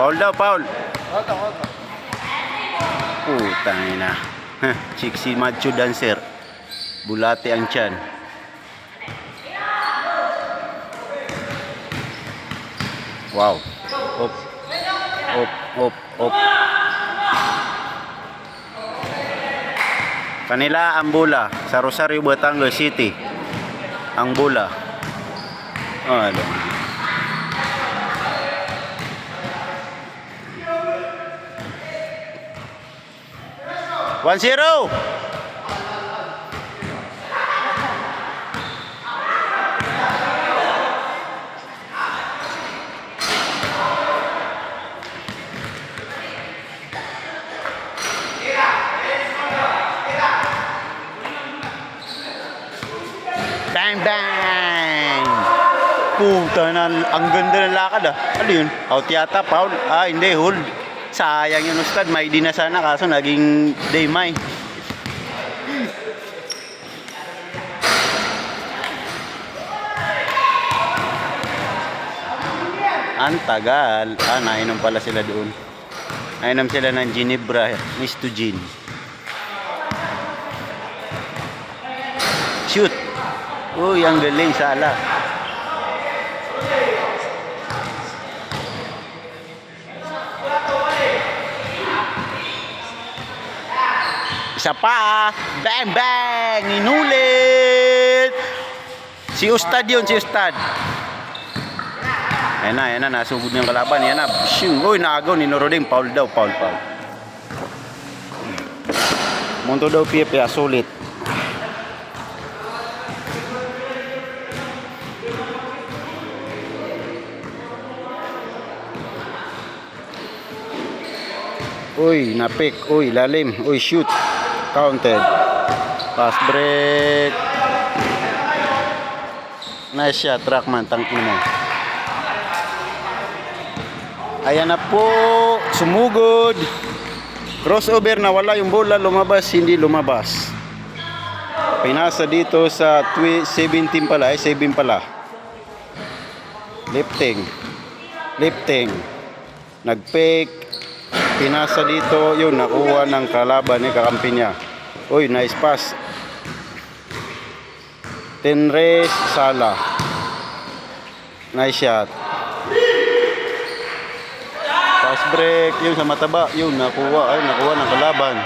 Foul daw, foul. Putang ina. Chiksi macho dancer. Bulate ang tiyan. Wow. Op. Op, op, op. Kanila ang bola sa Rosario, Batangas City. Ang bola. Ano? 1-0. Bang bang. Puta na, ang ganda ng lakad ah. Ano yun? Out yata, foul. Ah, hindi, hold. Sayang yun, Ustad. May di na sana, kaso naging day may. Ang tagal. Ah, nainom pala sila doon. Nainom sila ng Ginebra. Miss to Gin. Shoot. Uy, ang galing, sala. Isa pa. Bang bang. Inulit. Si Ustad yun, si Ustad. Ayan na, nasugod ng kalaban. Ayan na. Uy, naagaw ni Noroding. Foul daw, foul. Monto daw piya, sulit. Uy, napik. Uy, lalim. Uy, shoot. Counted. Pass break. Nice shot, Trackman. Tangkin mo. Ayan na po. Sumugod. Crossover na wala yung bola. Lumabas, hindi lumabas. Pinasa dito sa 17 pala. 7 pala. Lifting. Nag-fake. Pinasa dito, yun, nakuha ng kalaban ni kakampi niya. Uy, nice pass. Tenres, Sala. Nice shot. Pass break, yun sa mataba, yun, nakuha ng kalaban.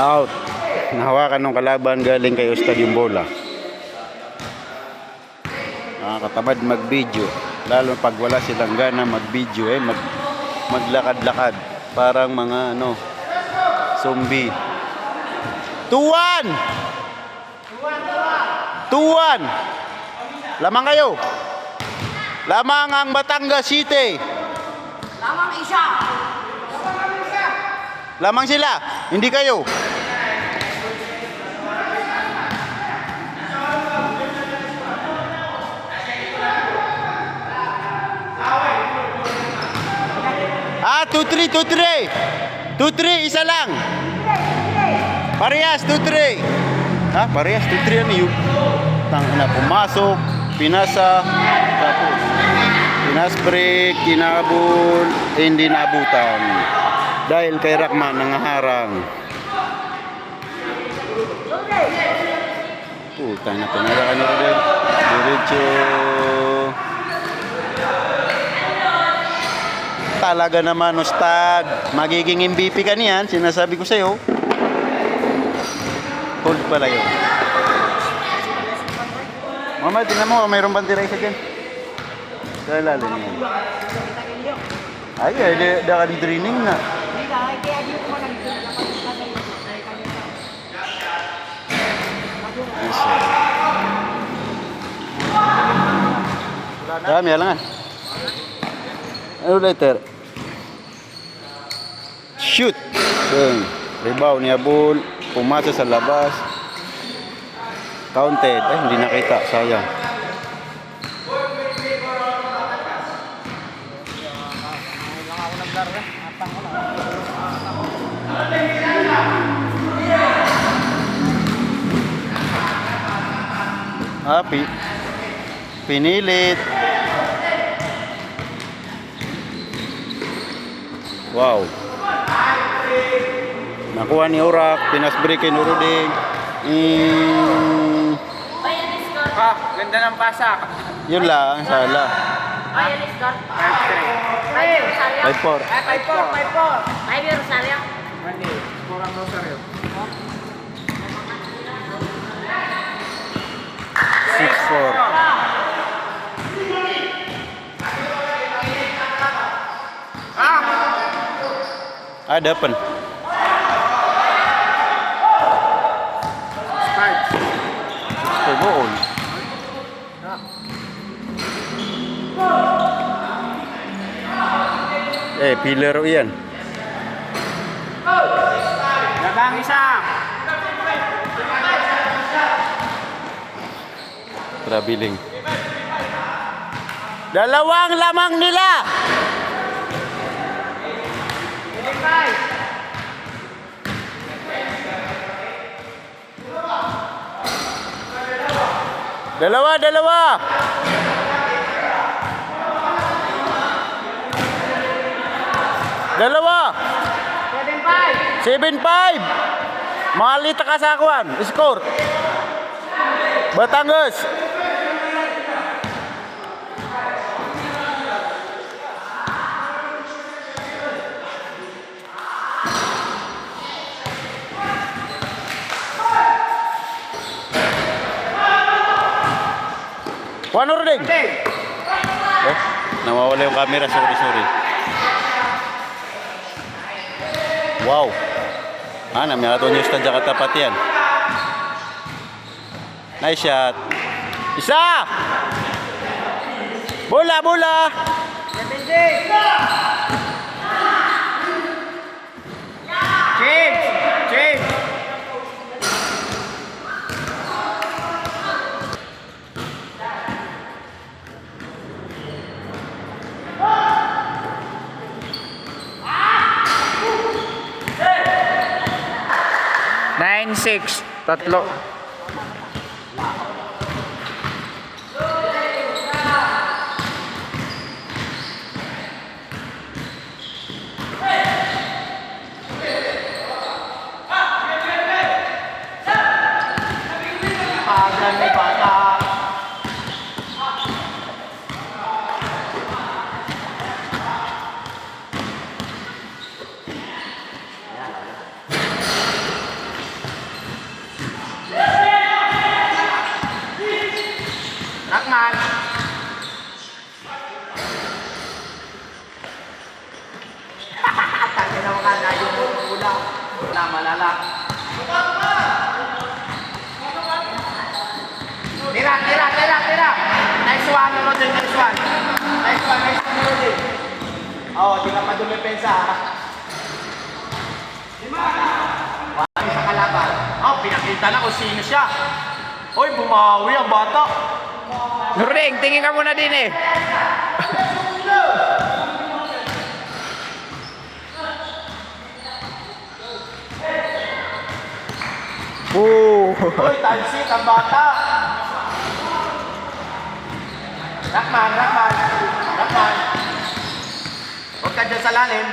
Out. Nahawakan ng kalaban, galing kay Ustad yung bola. Nakakatamad mag-video. Lalo pag wala silang gana mag-video, maglakad-lakad. Parang mga zombie. 2-1! 2-1! Lamang kayo. Lamang ang Batangas City. Lamang isa. Lamang sila, hindi kayo. Ah, 2-3, isa lang. Parehas, 2-3. Ha, parehas, 2-3 ano yun? Tangina, pumasok, pinasa, tapos pinas break, kinabol, hindi naabutan. Dahil kay Rakman nangaharang. Puta na, panala ka nyo rin. Diretso. Talaga naman, Ustad. Magiging MVP ka niyan. Sinasabi ko sa'yo. Hold pala yun. Mama, tingnan mo. Mayroong bantiray sa dyan. Sa ilalim yan. Ay, dakan-draining na. Dami, alangan. Ano later? Shoot! Rebound niya ball. Pumasa sa labas. Counted. Ay, hindi nakita. Sayang. Ah, pinilit. Wow. Nakuha ni Urak, pinasbreakin ni Ruding. Ganda ng pasak. Yun lang, sala. Ayan, Scott. 5-3. 5 Rosario. 5-4. 5 Rosario. Mali. Kurang Rosario. 6-4. Depan. Start. Goal. Pillar yan. Labang isa. Trabiling. Dalawang lamang nila. Dalawa. Dalawa. 7-5. Malita kasakuan. Skor. Batangas. One Ruding. Nawawala yung camera. Sorry. Wow. Namiyakato niyo sa Jakarta pati yan. Nice shot. Isa! Bola! Change. 9-6. Tatlo. Pagan ni bata. Rakman. Tangin na mga na yung mula. Na malala. Tira. Nice one, Rodin. Nice one, Rodin. Di ka pa dumipensa. Wala sa kalaban. Pinakita na kung sino siya. Oy, bumawi ang bata. Rodin, tingin ka muna din eh. Uy, talsik ang bata. Rakman. Huwag ka dyan sa lalim.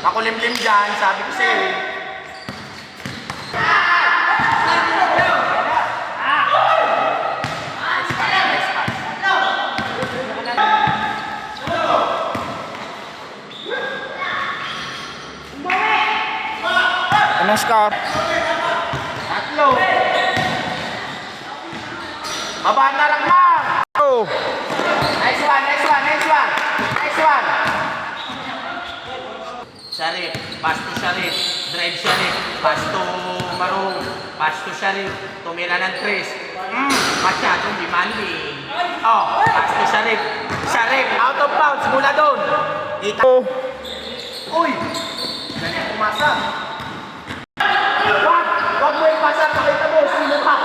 Makulimlim dyan, sabi ko sa'yo eh. Nice pass. Anong score? 3. Baba na Rakman. Nice one. Sharif, pass to Sharif, drive Sharif, pass to Marong, pass to Sharif, tumira ng 3. Masyadong demanding. Pass to Sharif, out of bounds, mula doon. Uy, galing pumasa. Wag mo yung pasa, pakita mo, sino ka?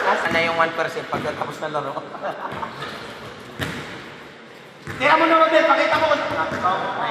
Nasaan na yung 1% pagkatapos ng laro? mo na, Rodel. Pakita mo.